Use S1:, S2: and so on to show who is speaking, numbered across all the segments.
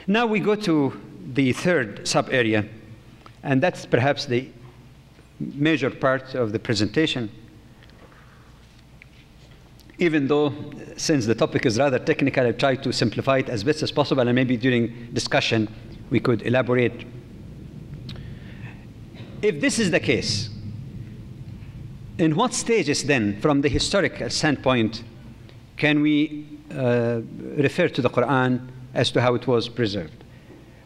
S1: Now we go to the third sub-area, and that's perhaps the major part of the presentation. Even though, since the topic is rather technical, I try to simplify it as best as possible, and maybe during discussion we could elaborate. If this is the case, in what stages then, from the historical standpoint, can we refer to the Quran as to how it was preserved?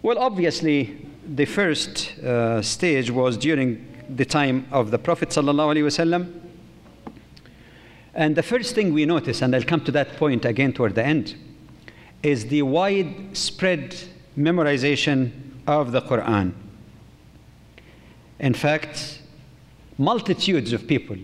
S1: Well, obviously, the first stage was during the time of the Prophet ﷺ. And the first thing we notice, and I'll come to that point again toward the end, is the widespread memorization of the Quran. In fact, multitudes of people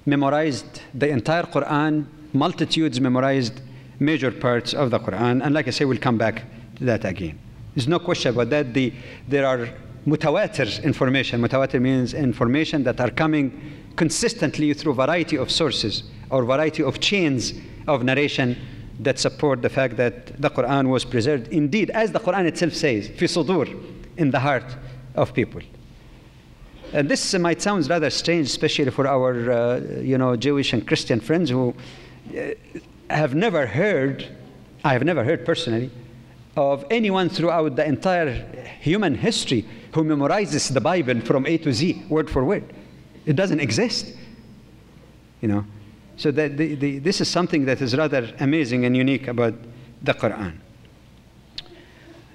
S1: memorized the entire Quran, multitudes memorized major parts of the Quran, and like I say, we'll come back to that again. There's no question about that. There are mutawatir information. Mutawatir means information that are coming consistently through a variety of sources or variety of chains of narration that support the fact that the Quran was preserved. Indeed, as the Quran itself says, fi sudur, in the heart of people. And this might sound rather strange, especially for our Jewish and Christian friends who have never heard, I have never heard personally, of anyone throughout the entire human history who memorizes the Bible from A to Z, word for word. It doesn't exist. So that this is something that is rather amazing and unique about the Quran.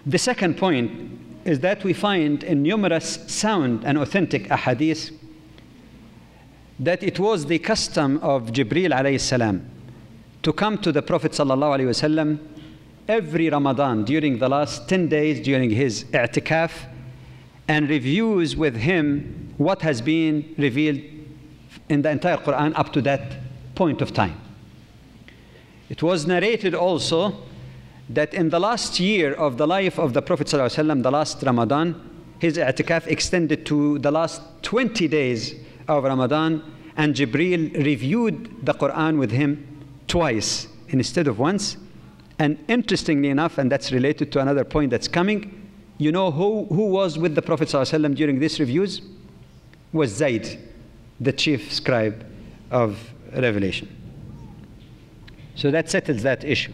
S1: The second point is that we find in numerous sound and authentic ahadith that it was the custom of Jibril alayhi salam to come to the Prophet sallallahu alayhi wasallam every Ramadan during the last 10 days during his i'tikaf and reviews with him what has been revealed in the entire Quran up to that point of time. It was narrated also that in the last year of the life of the Prophet ﷺ, the last Ramadan, his i'tikaf extended to the last 20 days of Ramadan, and Jibril reviewed the Quran with him twice instead of once. And interestingly enough, and that's related to another point that's coming, you know who was with the Prophet ﷺ during these reviews? Was Zayd, the chief scribe of Revelation. So that settles that issue.